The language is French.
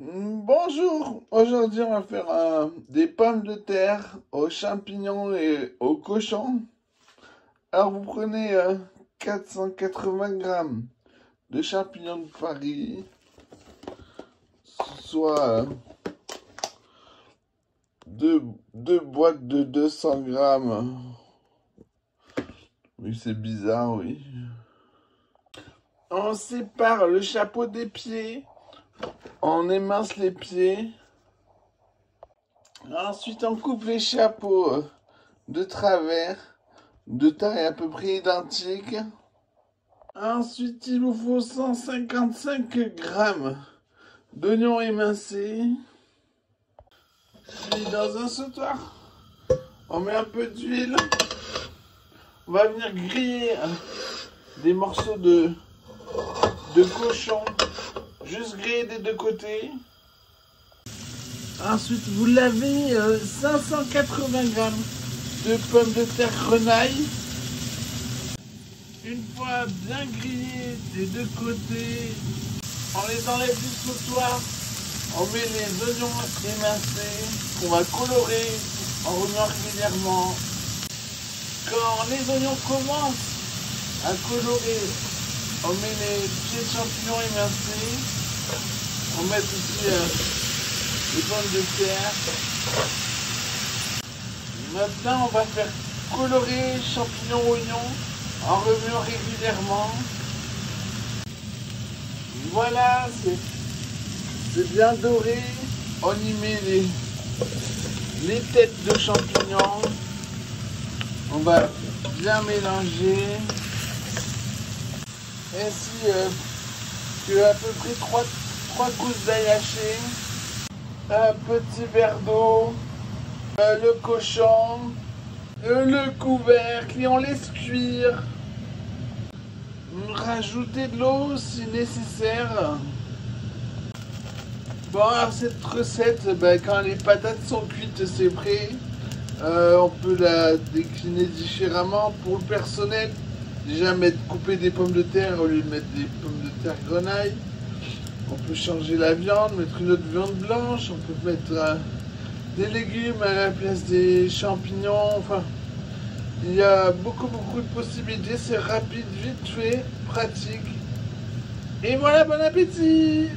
Bonjour, aujourd'hui on va faire des pommes de terre aux champignons et aux cochons. Alors vous prenez 480 grammes de champignons de Paris, soit deux boîtes de 200 grammes. Oui, c'est bizarre, oui. On sépare le chapeau des pieds, on émince les pieds. Ensuite, on coupe les chapeaux de travers, de taille à peu près identique. Ensuite, il nous faut 155 grammes d'oignons émincés. Puis, dans un sautoir, on met un peu d'huile. On va venir griller des morceaux de cochon, juste grillés des deux côtés. Ensuite, vous lavez 580 grammes de pommes de terre grenaille. Une fois bien grillées des deux côtés, on les enlève du sautoir. On met les oignons émincés qu'on va colorer en remuant régulièrement. Quand les oignons commencent à colorer, on met les pieds de champignons émincés. On met aussi les pommes de terre. Maintenant, on va faire colorer champignons oignons en remuant régulièrement. Voilà, c'est bien doré. On y met les têtes de champignons. On va bien mélanger. Ainsi que à peu près 3 gousses d'ail haché, un petit verre d'eau, le cochon, le couvercle et on laisse cuire. Rajouter de l'eau si nécessaire. Bon, alors cette recette, quand les patates sont cuites, c'est prêt. On peut la décliner différemment pour le personnel. Déjà couper des pommes de terre au lieu de mettre des pommes de terre grenaille. On peut changer la viande, mettre une autre viande blanche. On peut mettre des légumes à la place des champignons. Enfin, il y a beaucoup de possibilités. C'est rapide, vite fait, pratique. Et voilà, bon appétit!